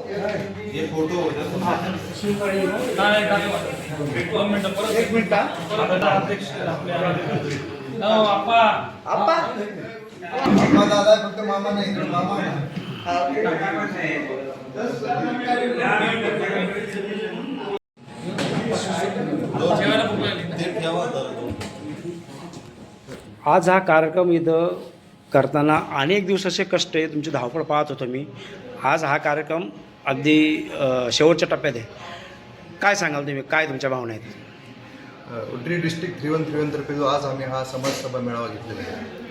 ये फोटो एक मिनिट आप्पा आप्पा आप्पा दादा फक्त मामा नाही तर मामा आज हा कार्यक्रम इथं करताना अनेक दिवसाचे कष्ट आहे, तुमची धावपळ पाहत होतो मी. आज हा कार्यक्रम अगदी शेवटच्या टप्प्यात आहे. काय सांगाल तुम्ही, काय तुमच्या भावना आहेत? उटरी डिस्ट्रिक्ट 3131 तर्फे जो आज आम्ही हा समाज सभा मेळावा घेतलेला आहे,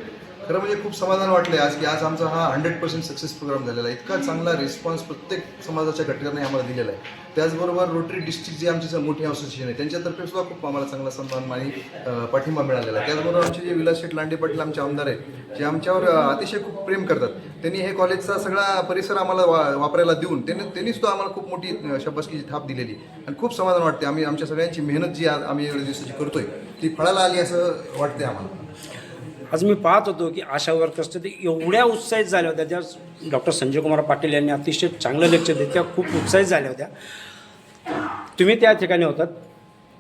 खरं म्हणजे खूप समाधान वाटले आज की आज आमचा हा 100% सक्सेस प्रोग्राम झालेला आहे. इतका चांगला रिस्पॉन्स प्रत्येक समाजाच्या घटकांनी आम्हाला दिलेला आहे. त्याचबरोबर रोटरी डिस्ट्रिक्ट जी आमची मोठी असोसिएशन आहे त्यांच्यातर्फे सुद्धा खूप आम्हाला चांगला सन्मान आणि पाठिंबा मिळालेला आहे. त्याचबरोबर आमचे जे विलास शेठ लांडे पाटील आमचे आमदार आहेत, जे आमच्यावर अतिशय खूप प्रेम करतात, त्यांनी हे कॉलेजचा सगळा परिसर आम्हाला वापरायला देऊन त्यांनी सुद्धा आम्हाला खूप मोठी शाबासकीची थाप दिलेली आणि खूप समाधान वाटते. आमच्या सगळ्यांची मेहनत जी आम्ही एवढ्या दिवसाची करतोय ती फळाला आली असं वाटते आम्हाला. आज मी पाहत होतो की आशा वर्कर्स ते एवढ्या उत्साहित झाल्या होत्या. त्या डॉक्टर संजय कुमार पाटील यांनी अतिशय चांगलं लेक्चर दिलं, त्या खूप उत्साहित झाल्या होत्या. तुम्ही त्या ठिकाणी होतात,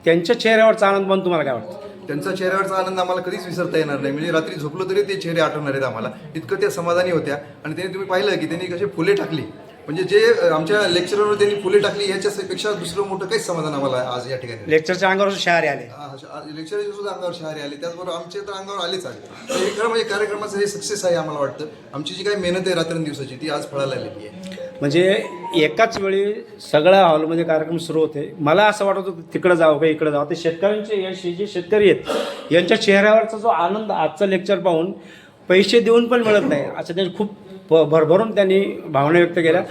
त्यांच्या चेहऱ्यावरचा आनंद पण तुम्हाला काय वाटतं? त्यांचा चेहऱ्यावरचा आनंद आम्हाला कधीच विसरता येणार नाही. म्हणजे रात्री झोपलो तरी ते चेहरे आठवणार आहेत आम्हाला, इतकं त्या समाधानी होत्या. आणि त्यांनी तुम्ही पाहिलं की त्यांनी कसे फुले टाकली, म्हणजे जे आमच्या लेक्चरवर त्यांनी फुले टाकली याच्यापेक्षा दुसरं मोठं काहीच समाधान आम्हाला आज या ठिकाणी. लेक्चरच्या अंगावर शहारे आले, लेक्चरचे सुद्धा अंगावर शहारे आले, त्याचबरोबर आमचे तर अंगावर आलेच आले. हे खरं म्हणजे कार्यक्रमाचं हे सक्सेस आहे आम्हाला वाटतं. आमची जी काही मेहनत आहे रात्रंदिवसाची ती आज फळाला आलेली आहे. म्हणजे एकाच वेळी सगळ्या हॉलमध्ये कार्यक्रम सुरू होते. मला असं वाटत होतं तिकडं जावं का इकडं जावं. ते शेतकऱ्यांचे जे शेतकरी आहेत यांच्या चेहऱ्यावरचा जो आनंद आजचं लेक्चर पाहून पैसे देऊन पण मिळत नाही असं त्यांनी खूप भरभरून त्यांनी भावना व्यक्त केल्या.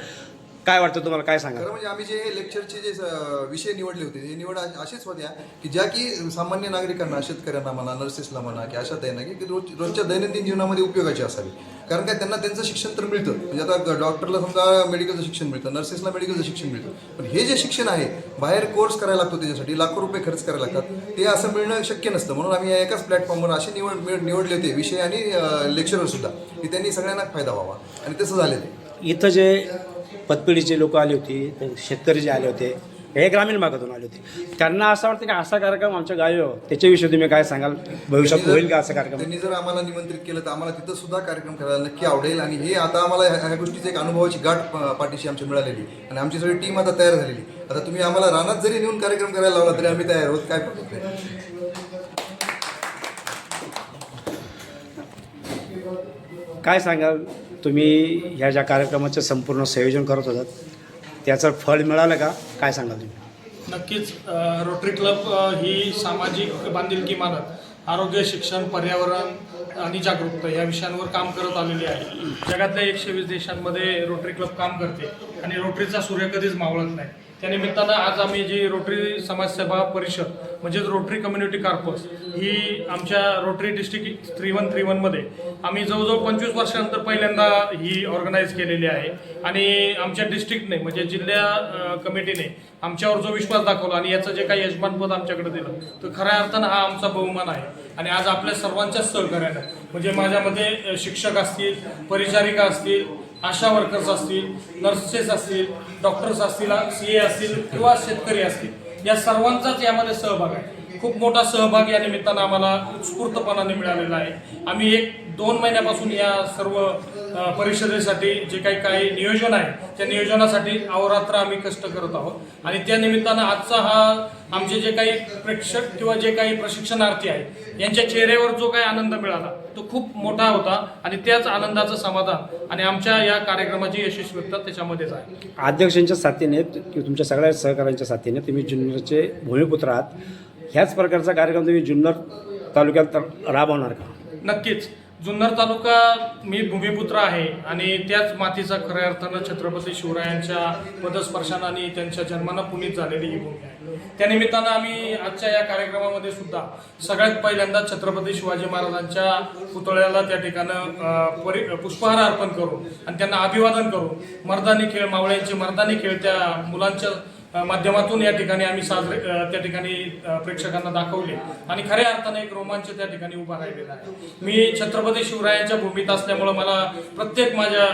काय वाटतं तुम्हाला, काय सांगा? खरं म्हणजे आम्ही जे लेक्चरचे जे विषय निवडले होते हे निवड असेच होत्या की ज्या की सामान्य नागरिकांना, शेतकऱ्यांना म्हणा, नर्सेसला म्हणा की अशा त्यांना की रोजच्या दैनंदिन जीवनामध्ये उपयोगाची असावी. कारण काय त्यांना त्यांचं शिक्षण तर मिळतं, म्हणजे आता डॉक्टरला समजा मेडिकलचं शिक्षण मिळतं, नर्सेसला मेडिकलचं शिक्षण मिळतं, पण हे जे शिक्षण आहे बाहेर कोर्स करायला लागतो, त्याच्यासाठी लाखो रुपये खर्च करायला लागतात, ते असं मिळणं शक्य नसतं. म्हणून आम्ही एकाच प्लॅटफॉर्मवर असे निवडले होते विषय आणि लेक्चरर सुद्धा, की त्यांनी सगळ्यांना फायदा व्हावा आणि तसं झालेलं आहे. इथं जे पतपिढीचे लोक आले होते, शेतकरी जे आले होते, हे ग्रामीण भागातून आले होते, त्यांना असं वाटतं की असा कार्यक्रम आमच्या गावी हो. त्याच्याविषयी तुम्ही काय सांगाल? भविष्यात होईल का असा कार्यक्रम? त्यांनी जर आम्हाला निमंत्रित केलं तर आम्हाला तिथं सुद्धा कार्यक्रम करायला नक्की आवडेल. आणि हे आता आम्हाला ह्या गोष्टीची एक अनुभवाची गाठ पाठीशी आमची मिळालेली आणि आमची सगळी टीम आता तयार झालेली. आता तुम्ही आम्हाला रानात जरी नेऊन कार्यक्रम करायला लावला तरी आम्ही तयार आहोत, काय पडत नाही. काय सांगाल तुम्ही ह्या ज्या कार्यक्रमाचं संपूर्ण संयोजन करत होतात त्याचं फळ मिळालं का? काय सांगाल तुम्ही? नक्कीच. रोटरी क्लब ही सामाजिक बांधिलकी मानत आरोग्य, शिक्षण, पर्यावरण आणि जागरूकता या विषयांवर काम करत आलेली आहे. जगातल्या 120 देशांमध्ये रोटरी क्लब काम करते आणि रोटरीचा सूर्य कधीच मावळत नाही. त्यानिमित्तानं आज आम्ही जी रोटरी समाजसेवा परिषद म्हणजेच रोटरी कम्युनिटी कॉर्पस ही आमच्या रोटरी डिस्ट्रिक्ट 3131मध्ये आम्ही जवळजवळ 25 वर्षानंतर पहिल्यांदा ही ऑर्गनाईज केलेली आहे. आणि आमच्या डिस्ट्रिक्टने म्हणजे जिल्हा कमिटीने आमच्यावर जो विश्वास दाखवला आणि याचं जे काही यजमानपद आमच्याकडे दिलं तर खऱ्या अर्थानं हा आमचा बहुमान आहे. आणि आज आपल्या सर्वांच्याच सहकार्यानं म्हणजे माझ्यामध्ये शिक्षक असतील, परिचारिका असतील, आशा वर्कर्स असतील, नर्सेस असतील, डॉक्टर्स असतील, CA असतील किंवा शेतकरी असतील, या सर्वांचाच यामध्ये सहभाग आहे. खूप मोठा सहभाग या निमित्तानं आम्हाला उत्स्फूर्तपणाने मिळालेला आहे. आम्ही 1-2 महिन्यापासून या सर्व परिषदेसाठी जे काही नियोजन आहे त्या नियोजनासाठी अहोरात्र आम्ही कष्ट करत आहोत. आणि त्या निमित्तानं आजचा हा आमचे जे काही प्रेक्षक किंवा जे काही प्रशिक्षणार्थी आहेत यांच्या चेहऱ्यावर जो काही आनंद मिळाला तो खूप मोठा होता. आणि त्याच आनंदाचं समाधान आणि आमच्या या कार्यक्रमाची यशस्वीता त्याच्यामध्येच आहे. अध्यक्षांच्या साथीने, तुमच्या सगळ्या सहकाऱ्यांच्या साथीने तुम्ही जुन्नरचे भूमिपुत्र आहात. ह्याच प्रकारचा कार्यक्रम तुम्ही जुन्नर तालुक्यात राबवणार का? नक्कीच. जुन्नर तालुका मी भूमिपुत्र आहे आणि त्याच मातीचा खऱ्या अर्थानं छत्रपती शिवरायांच्या पदस्पर्शानं आणि त्यांच्या जन्मानं पुनीत झालेली ही भूमी आहे. त्यानिमित्तानं आम्ही आजच्या या कार्यक्रमामध्ये सुद्धा सगळ्यात पहिल्यांदा छत्रपती शिवाजी महाराजांच्या पुतळ्याला त्या ठिकाणं पुष्पहार अर्पण करून आणि त्यांना अभिवादन करून मर्दानी खेळ, मावळ्यांचे मर्दानी खेळ त्या मुलांच्या माध्यमातून या ठिकाणी आम्ही साजरे त्या ठिकाणी प्रेक्षकांना दाखवले आणि खऱ्या अर्थाने एक रोमांच त्या ठिकाणी उभा राहिलेला आहे. मी छत्रपती शिवरायांच्या भूमीत असल्यामुळं मला प्रत्येक माझ्या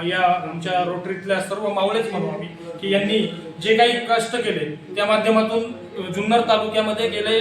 या आमच्या रोटरीतल्या सर्व मावळेच म्हणू आम्ही की यांनी जे काही कष्ट केले त्या माध्यमातून जुन्नर तालुक्यामध्ये गेले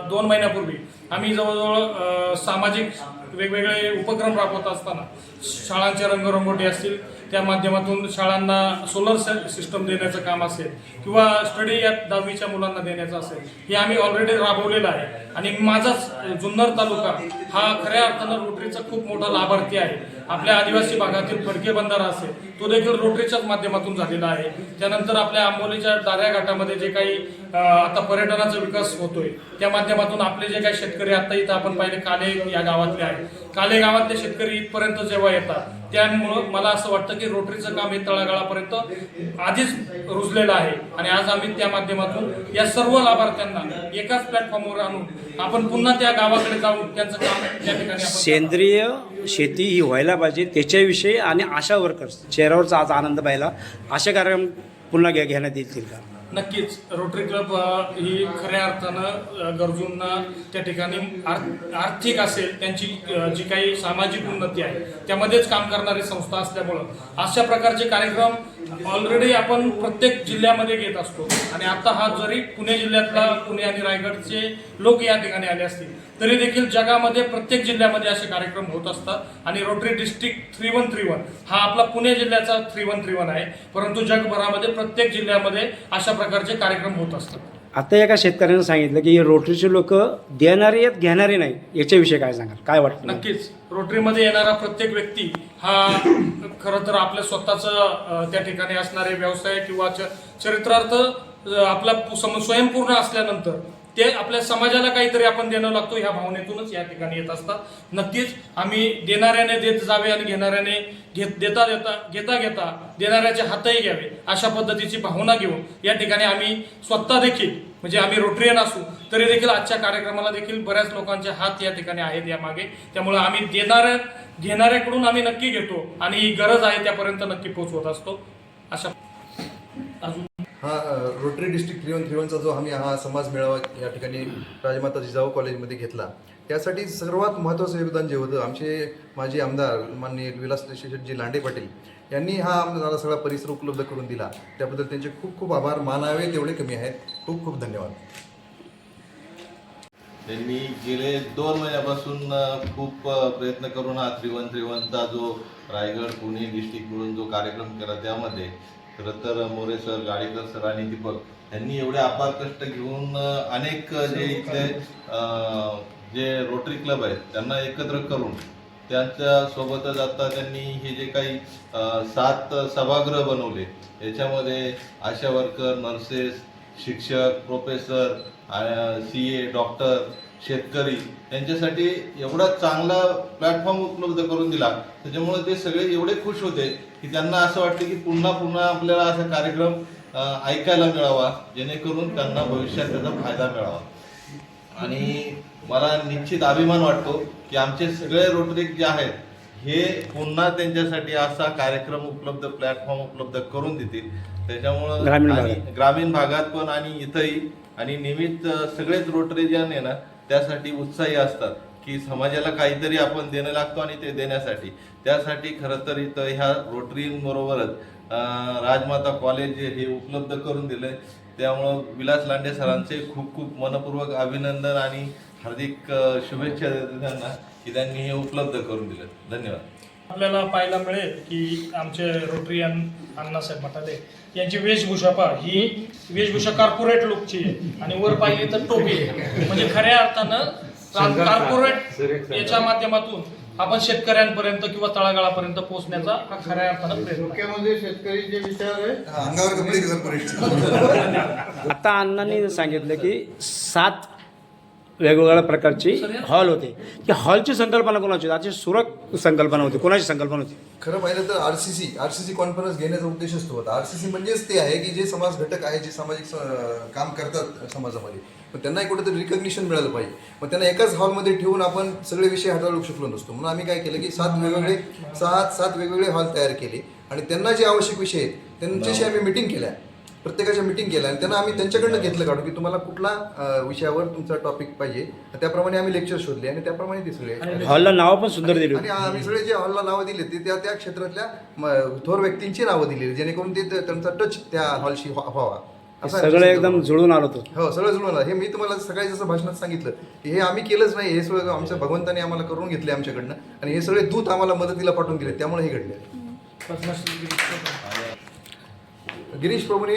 2 महिन्यापूर्वी आम्ही जवळजवळ सामाजिक वेगवेगळे उपक्रम राबवत असताना शाळांचे रंगरंगोटी असतील त्या माध्यमातून शाळांना सोलर सिस्टम देण्याचं काम असेल किंवा स्टडी या 10वीच्या मुलांना देण्याचं असेल हे आम्ही ऑलरेडी राबवलेलं आहे आणि माझाच जुन्नर तालुका हा खऱ्या अर्थानं रोटरीचा खूप मोठा लाभार्थी आहे. आपल्या आदिवासी भागातील फडके बंधारा असेल तो देखील रोटरीच्याच माध्यमातून झालेला आहे. त्यानंतर आपल्या आंबोलीच्या दाऱ्या घाटामध्ये जे काही आता पर्यटनाचा विकास होतोय त्या माध्यमातून आपले जे काही शेतकरी आता इथं आपण पाहिले काले या गावातले आहेत, काले गावातले शेतकरी इथपर्यंत जेव्हा येतात त्यामुळं मला असं वाटतं की रोटरीचं काम हे तळागाळापर्यंत आधीच रुजलेलं आहे आणि आज आम्ही त्या माध्यमातून या सर्व लाभार्थ्यांना एकाच प्लॅटफॉर्मवर आणून आपण पुन्हा त्या गावाकडे जाऊन त्यांचं काम त्या ठिकाणी आपण सेंद्रिय शेती ही व्हायला पाहिजे त्याच्याविषयी आणि आशा वर्कर्स चेहऱ्यावरचा आज आनंद पाहिला. असे कार्यक्रम पुन्हा घेण्यात येतील का? नक्कीच रोटरी क्लब ही खऱ्या अर्थानं गरजूंना त्या ठिकाणी आर्थिक असेल त्यांची जी काही सामाजिक उन्नती आहे त्यामध्येच काम करणारी संस्था असल्यामुळं अशा प्रकारचे कार्यक्रम ऑलरेडी आपण प्रत्येक जिल्ह्यामध्ये घेत असतो आणि आता हा जरी पुणे जिल्ह्यातला पुणे आणि रायगडचे लोक या ठिकाणी आले असतील तरी देखील जगामध्ये प्रत्येक जिल्ह्यामध्ये असे कार्यक्रम होत असतात आणि रोटरी डिस्ट्रिक्ट 3131 हा आपला पुणे जिल्ह्याचा 3131 आहे, परंतु जगभरामध्ये प्रत्येक जिल्ह्यामध्ये अशा प्रकारचे कार्यक्रम होत असतात. आता एका शेतकऱ्यानं सांगितलं की रोटरीचे लोक देणारे आहेत घेणारे नाही, याच्याविषयी काय सांगाल, काय वाटतं? नक्कीच रोटरीमध्ये येणारा प्रत्येक व्यक्ती हा खरं तर आपल्या स्वतःचं त्या ठिकाणी असणारे व्यवसाय किंवा चरित्रार्थ आपला स्वयंपूर्ण असल्यानंतर ते आपल्या समाजाला काहीतरी आपण देणं लागतो ह्या भावनेतूनच या ठिकाणी येत असतात. नक्कीच आम्ही देणाऱ्याने देत जावे आणि घेणाऱ्याने घेता देणाऱ्याचे हातही घ्यावे अशा पद्धतीची भावना घेऊन या ठिकाणी आम्ही स्वतः देखील म्हणजे आम्ही रोटरीयन असू तरी देखील आजच्या कार्यक्रमाला देखील बऱ्याच लोकांचे हात या ठिकाणी आहेत यामागे. त्यामुळे आम्ही घेणाऱ्याकडून आम्ही नक्की घेतो आणि ही गरज आहे त्यापर्यंत नक्की पोहोचवत असतो. अशा अजून हा रोटरी डिस्ट्रिक्ट 3131चा जो आम्ही हा समाज मेळावा या ठिकाणी राजमाता जिजाऊ कॉलेजमध्ये घेतला त्यासाठी सर्वात महत्त्वाचं योगदान जे होतं आमचे माजी आमदार माननीय विलास शेट्टी लांडे पाटील यांनी हा आम्हाला सगळा परिसर उपलब्ध करून दिला. त्याबद्दल त्यांचे खूप खूप आभार मानावे तेवढे कमी आहेत. खूप खूप धन्यवाद. त्यांनी गेले 2 महिन्यापासून खूप प्रयत्न करून हा 3131चा जो रायगड पुणे डिस्ट्रिक्ट मिळून जो कार्यक्रम केला त्यामध्ये खरं तर मोरे सर, गाडेकर सर आणि दीपक यांनी एवढे अपार कष्ट घेऊन अनेक जे इथले जे रोटरी क्लब आहेत त्यांना एकत्र करून त्यांच्या सोबतच आता त्यांनी हे जे काही 7 सभागृह बनवले याच्यामध्ये आशा वर्कर, नर्सेस, शिक्षक, प्रोफेसर, CA, डॉक्टर, शेतकरी यांच्यासाठी एवढा चांगला प्लॅटफॉर्म उपलब्ध करून दिला त्याच्यामुळे ते सगळे एवढे खुश होते की त्यांना असं वाटते की पुन्हा आपल्याला असा कार्यक्रम ऐकायला मिळावा जेणेकरून त्यांना भविष्यात त्याचा फायदा मिळावा. आणि मला निश्चित अभिमान वाटतो की आमचे सगळे रोटरी जे आहेत हे पुन्हा त्यांच्यासाठी असा कार्यक्रम उपलब्ध प्लॅटफॉर्म उपलब्ध करून देतील. त्याच्यामुळं ग्रामीण भागात पण आणि इथंही आणि नियमित सगळेच रोटरीजन आहे ना त्यासाठी उत्साही असतात की समाजाला काहीतरी आपण देणं लागतो आणि ते देण्यासाठी त्यासाठी खरं तर इथं ह्या रोटरीबरोबरच राजमाता कॉलेज हे उपलब्ध करून दिलं. त्यामुळं विलास लांडे सरांचे खूप खूप मनपूर्वक अभिनंदन आणि हार्दिक शुभेच्छा देतो त्यांना की त्यांनी हे उपलब्ध करून दिलं. धन्यवाद. आपल्याला पाहायला मिळेल की आमचे रोटरीयन अण्णासाहेब मटाले यांची वेशभूषा ही वेशभूषा कॉर्पोरेट लुकची आहे आणि वर पाहिली तर टोपी आहे. म्हणजे खऱ्या अर्थानं कॉर्पोरेट याच्या माध्यमातून आपण शेतकऱ्यांपर्यंत किंवा तळागाळापर्यंत पोहोचण्याचा हा खऱ्या अर्थानं प्रयत्न. शेतकरीचे विचार आहे अंगावर कपडे कॉर्पोरेट. आता अण्णांनी सांगितलं की 7 वेगवेगळ्या प्रकारची हॉल होते. की हॉलची संकल्पना कोणाची होती? सुरक संकल्पना होती. कोणाची संकल्पना होती? खरं पाहिलं तर आरसीसी कॉन्फरन्स घेण्याचा उद्देशच तो होता. आरसीसी म्हणजेच ते आहे की जे समाज घटक आहे जे सामाजिक काम करतात समाजामध्ये पण त्यांना कुठेतरी रिकग्निशन मिळालं पाहिजे. मग त्यांना एकाच हॉलमध्ये ठेवून आपण सगळे विषय हाताळू शकलो नसतो. म्हणून आम्ही काय केलं की 7 वेगवेगळे हॉल तयार केले आणि त्यांना जे आवश्यक विषय आहेत त्यांच्याशी आम्ही मिटिंग केल्या प्रत्येकाच्या मिटिंग केल्या आणि त्यांना आम्ही त्यांच्याकडनं घेतलं काढून की तुम्हाला कुठला विषयावर तुमचा टॉपिक पाहिजे त्याप्रमाणे आम्ही लेक्चर शोधले आणि त्याप्रमाणे ते सगळे हॉलला नावं पण सुंदर दिली आणि आम्ही सगळे जे हॉलला नावं दिले ते त्या त्या क्षेत्रातल्या थोर व्यक्तींची नावं दिली जेणेकरून ते त्यांचा टच त्या हॉलशी व्हावा असं सगळं एकदम जुळून आलो होतो. हो सगळं जुळून आलं. हे मी तुम्हाला सकाळी जसं भाषणात सांगितलं की हे आम्ही केलंच नाही, हे सगळं आमच्या भगवंताने आम्हाला करून घेतले आमच्याकडनं आणि हे सगळे दूत आम्हाला मदतीला पाठवून दिले त्यामुळे हे घडले. गिरीश प्रभूने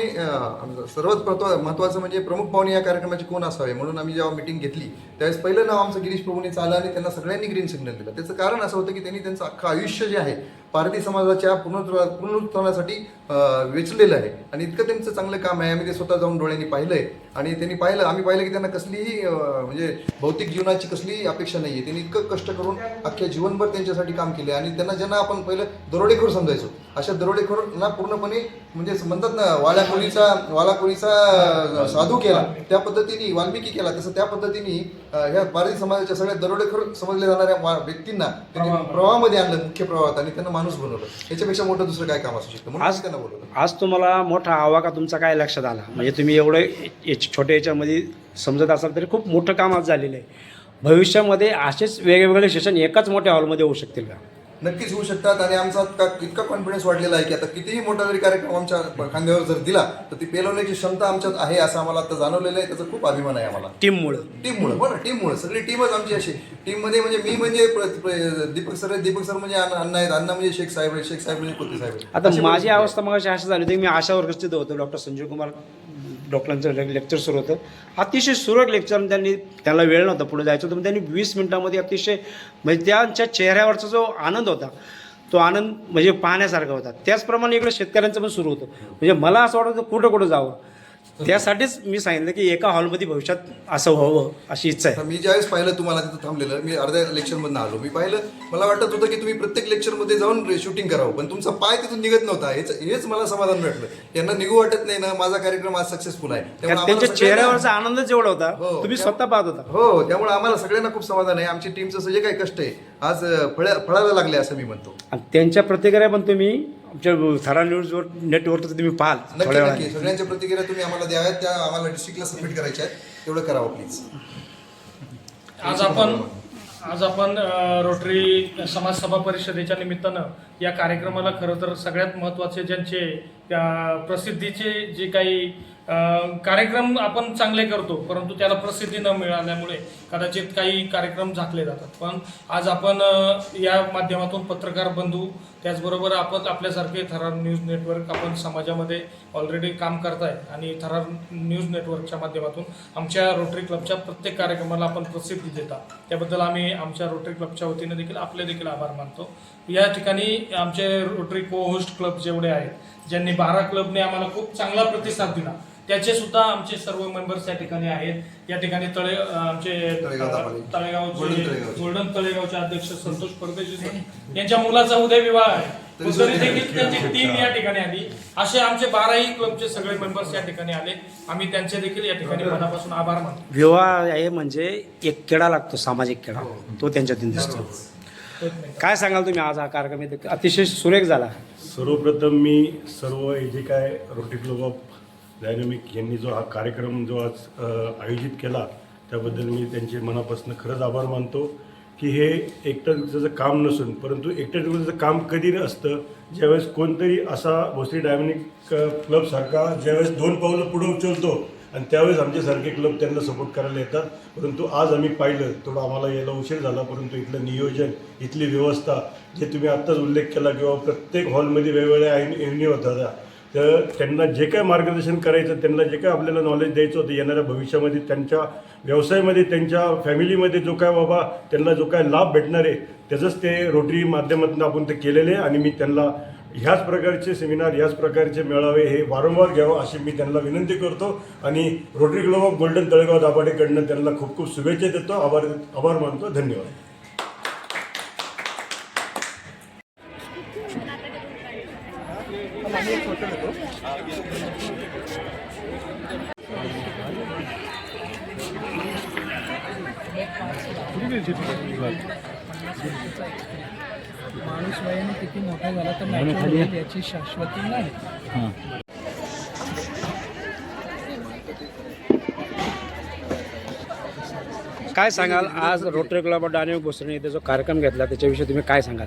सर्वात महत्त्वाचं म्हणजे प्रमुख पाहुणे या कार्यक्रमाचे कोण असावे म्हणून आम्ही जेव्हा मिटिंग घेतली त्यावेळेस पहिलं नाव आमचं गिरीश प्रभूनेच आलं आणि त्यांना सगळ्यांनी ग्रीन सिग्नल दिला. त्याचं कारण असं होतं की त्यांनी त्यांचं अख्खं आयुष्य जे आहे पारधी समाजाच्या पुनरुत्थानासाठी वेचलेलं आहे आणि इतकं त्यांचं चांगलं काम आहे. आम्ही ते स्वतः जाऊन डोळ्यांनी पाहिलंय आणि त्यांनी आम्ही पाहिलं की त्यांना कसलीही म्हणजे भौतिक जीवनाची कसलीही अपेक्षा नाही आहे. त्यांनी इतकं कष्ट करून अख्ख्या जीवनभर त्यांच्यासाठी काम केले आणि त्यांना ज्यांना आपण पहिलं दरोडेखोर समजायचो अशा दरोडेखोरांना पूर्णपणे म्हणजे म्हणतात ना वालाकोळीचा साधू केला त्या पद्धतीने वाल्मिकी केला तसं त्या पद्धतीने ह्या पारधी समाजाच्या सगळ्या दरोडेखोर समजले जाणाऱ्या व्यक्तींना त्यांनी प्रवाहामध्ये आणलं मुख्य प्रवाहात आणि त्यांना माणूस बनवलं. याच्यापेक्षा मोठं दुसरं काय काम असू शकतं म्हणून आज त्यांना बोलवलं. आज तुम्हाला मोठा आवाका तुमचा काय लक्षात आला म्हणजे तुम्ही एवढं छोट्या याच्यामध्ये समजत असाल तरी खूप मोठं काम आज झालेलं आहे. भविष्यामध्ये असेच वेगवेगळे सेशन एकाच मोठ्या हॉलमध्ये होऊ शकतील का? नक्कीच होऊ शकतात आणि आमचा इतका कॉन्फिडन्स वाढलेला आहे की आता कितीही मोठा जरी कार्यक्रम आमच्या खांद्यावर जर दिला तर ती पेलवण्याची क्षमता आमच्यात आहे असं आम्हाला आता जाणवलेलं आहे. त्याचा खूप अभिमान आहे आम्हाला टीममुळे हो ना टीममुळे सगळी टीमच आमची अशी टीममध्ये म्हणजे मी म्हणजे दीपक सर म्हणजे अण्णा आहेत, अण्णा म्हणजे शेख साहेब म्हणजे कोते साहेब. आता माझी अवस्था मग अशी झाली होती मी आशा वर्कर्सचे होतो डॉक्टर संजीव कुमार डॉक्टरांचं लेक्चर सुरू होतं. अतिशय सुरळ लेक्चर त्यांना वेळ नव्हता पुढे जायचं होतं पण त्यांनी 20 मिनिटांमध्ये अतिशय म्हणजे त्यांच्या चेहऱ्यावरचा जो आनंद होता तो आनंद म्हणजे पाहण्यासारखा होता. त्याचप्रमाणे इकडे शेतकऱ्यांचं पण सुरू होतं. म्हणजे मला असं वाटतं कुठं जावं त्यासाठीच मी सांगितलं की एका हॉलमध्ये भविष्यात असं व्हावं अशी इच्छा आहे. मी ज्यावेळेस पाहिलं तुम्हाला तिथं थांबलेलं मी अर्ध्या लेक्चरमधून आलो मी पाहिलं मला वाटत होतं की तुम्ही प्रत्येक लेक्चरमध्ये जाऊन शूटिंग करावं पण तुमचा पाय तिथून निघत नव्हता. हेच मला समाधान भेटलं. यांना निघू वाटत नाही ना माझा कार्यक्रम आज सक्सेसफुल आहे त्यांच्या चेहऱ्यावरचा आनंद जेवढा होता तुम्ही स्वतः पाहत होता. हो त्यामुळे आम्हाला सगळ्यांना खूप समाधान आहे. आमची टीमचं जे काही कष्ट आहे आज फळायला लागले असं मी म्हणतो. आणि त्यांच्या प्रतिक्रिया पण तुम्ही आमच्या थरा न्यूजवर नेटवर्कचं तुम्ही पाहाल. नक्की सगळ्यांच्या प्रतिक्रिया तुम्ही आम्हाला द्याव्यात त्या आम्हाला डिस्ट्रिक्टला सबमिट करायच्या आहेत तेवढं करावं प्लीज. आज आपण रोटरी समाजसभा परिषदेच्या निमित्तानं या कार्यक्रमाला खरं तर सगळ्यात महत्त्वाचे ज्यांचे प्रसिद्धीचे जे काही कार्यक्रम आपण चांगले करतो परंतु त्याला प्रसिद्धी न मिळाल्यामुळे कदाचित काही कार्यक्रम झाकले जातात. पण आज आपण या माध्यमातून पत्रकार बंधू त्याचबरोबर आपण आपल्यासारखे थरार न्यूज नेटवर्क आपण समाजामध्ये ऑलरेडी काम करताय आणि थरार न्यूज नेटवर्कच्या माध्यमातून आमच्या रोटरी क्लबच्या प्रत्येक कार्यक्रमाला आपण प्रसिद्धी देता त्याबद्दल आम्ही आमच्या रोटरी क्लबच्या वतीने देखील आपले देखील आभार मानतो. या ठिकाणी आमचे रोटरी को होस्ट क्लब जेवढे आहेत ज्यांनी 12 क्लबने आम्हाला खूप चांगला प्रतिसाद दिला त्याचे सुद्धा आमचे सर्व मेंबर्स या ठिकाणी आहेत. या ठिकाणी आमचे तळेगावचे गोल्डन तळेगावचे अध्यक्ष संतोष परदेशी सर यांच्या मुलाचा उद्या विवाह आहे तरी देखील त्यांची टीम या ठिकाणी आली. असे आमचे 12ही क्लबचे सगळे मेंबर्स या ठिकाणी आले. आम्ही त्यांचे देखील या ठिकाणी मनापासून आभार मानतो. विवाह आहे म्हणजे एक खेळा लागतो सामाजिक खेळा तो त्यांच्यातून दिसतो. काय सांगाल तुम्ही आज हा कार्यक्रम अतिशय सुरेख झाला. सर्वप्रथम मी सर्व जे काय रोटरी क्लब ऑफ डायनॅमिक यांनी जो हा कार्यक्रम जो आज आयोजित केला त्याबद्दल मी त्यांचे मनापासून खरंच आभार मानतो की हे एकटं दिवसाचं काम नसून परंतु एकट्या दिवसाचं काम कधी असतं ज्यावेळेस कोणतरी असा भोसरी डायनॅमिक क्लबसारखा ज्यावेळेस 2 पावलं पुढं उचलतो आणि त्यावेळेस आमच्यासारखे क्लब त्यांना सपोर्ट करायला येतात. परंतु आज आम्ही पाहिलं थोडं आम्हाला यायला उशीर झाला परंतु इथलं नियोजन इथली व्यवस्था जे तुम्ही आत्ताच उल्लेख केला किंवा प्रत्येक हॉलमध्ये वेगवेगळ्या ऐवणी होत्या तर त्यांना जे काय मार्गदर्शन करायचं त्यांना जे काय आपल्याला नॉलेज द्यायचं होतं येणाऱ्या भविष्यामध्ये त्यांच्या व्यवसायामध्ये त्यांच्या फॅमिलीमध्ये जो काय बाबा त्यांना जो काय लाभ भेटणार आहे त्याचंच ते रोटरी माध्यमातून आपण ते केलेले आणि मी त्यांना ह्याच प्रकारचे सेमिनार ह्याच प्रकारचे मेळावे हे वारंवार घ्यावं अशी मी त्यांना विनंती करतो आणि rotary club of golden Talegaon दाभाडेकडनं त्यांना खूप खूप शुभेच्छा देतो. आभार मानतो. धन्यवाद. माणूस वयाने किती मोठा झाला तर याची शाश्वती नाही. काय सांगाल आज rotary club of dynamic Bhosari इथे जो कार्यक्रम घेतला त्याच्याविषयी तुम्ही काय सांगाल?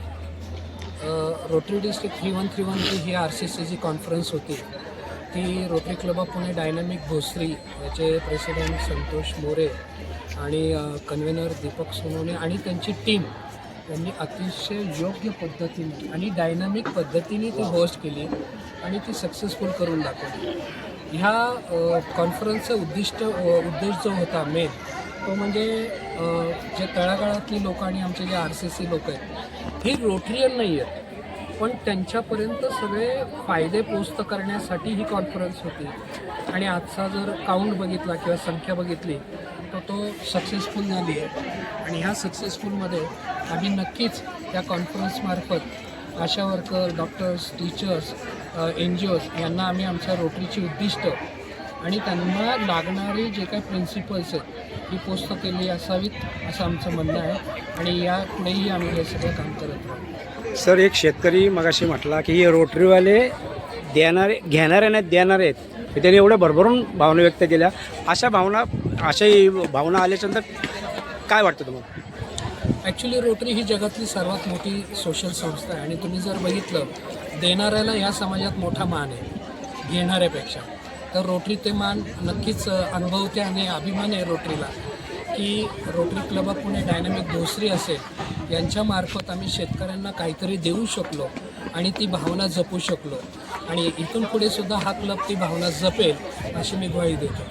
रोटरी डिस्ट्रिक्ट 3131 ही RCCची कॉन्फरन्स होती. ती rotary club of Pune dynamic Bhosari याचे प्रेसिडेंट संतोष मोरे आणि कन्व्हेनर दीपक सोनवणे आणि त्यांची टीम यांनी अतिशय योग्य पद्धतीने आणि डायनॅमिक पद्धतीने ती होस्ट केली आणि ती सक्सेसफुल करून दाखवली. ह्या कॉन्फरन्सचा उद्देश जो होता मेन तो म्हणजे जे तळागाळातली लोक आणि आमचे जे RCC लोक आहेत ही रोटरियन नाही आहेत, पण त्यांच्यापर्यंत सगळे फायदे पोस्ट करण्यासाठी ही कॉन्फरन्स होती. आणि आजचा जर काउंट बघितला किंवा संख्या बघितली तर तो सक्सेसफुल झाली आहे. आणि ह्या सक्सेसफुलमध्ये आम्ही नक्कीच त्या कॉन्फरन्समार्फत आशा वर्कर, डॉक्टर्स, टीचर्स, NGOज यांना आम्ही आमच्या रोटरीची उद्दिष्ट आणि त्यांना लागणारी जे काही प्रिन्सिपल्स आहेत ही पोस्ट केली असावीत असं आमचं म्हणणं आहे. आणि यापुढेही आम्ही हे सगळं काम करत राहू. सर, एक शेतकरी मगाशी म्हटला की हे रोटरीवाले देणारे घेणारे नाहीत देणारे आहेत, त्याने एवढ्या भरभरून भावना व्यक्त केल्या. अशाही भावना आल्याच्यानंतर काय वाटतं तुम्हाला? ॲक्च्युली रोटरी ही जगातली सर्वात मोठी सोशल संस्था आहे आणि तुम्ही जर बघितलं देणाऱ्याला ह्या समाजात मोठा मान आहे घेणाऱ्यापेक्षा. तर रोटरी ते मान नक्कीच अनुभवते आणि अभिमान आहे रोटरीला की rotary club of Pune dynamic Bhosari असेल यांच्यामार्फत आम्ही शेतकऱ्यांना काहीतरी देऊ शकलो आणि ती भावना जपू शकलो. आणि इथून पुढे सुद्धा हा क्लब ती भावना जपेल अशी मी ग्वाही देतो.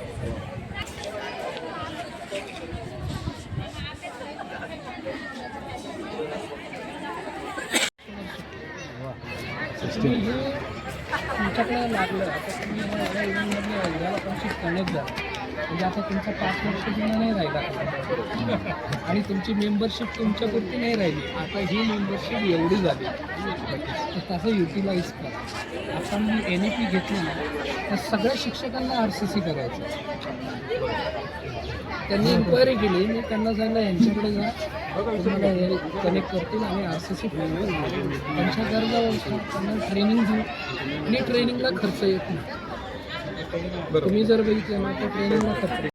तुमच्याकडे लागलं आता तुम्ही या इव्हेंटमधले या लोकांशी कनेक्ट झाला म्हणजे आता तुमचा 5 वर्ष जुना नाही राहिला आणि तुमची मेंबरशिप तुमच्यापुरती नाही राहिली. आता ही मेंबरशिप एवढी झाली तर तसं युटिलाइज करा. आपण NEP घेतलं ना तर सगळ्या शिक्षकांना RCC करायचं. त्यांनी इन्क्वायरी केली, मी त्यांना सांगितलं यांच्याकडे जा, तुम्हाला हे कनेक्ट करतील आणि RCC त्यांच्या गरजा ओळखा, त्यांना ट्रेनिंग देऊ आणि ट्रेनिंगला खर्च येत नाही. तुम्ही जर बघितलं ना तर ट्रेनिंगला खर्च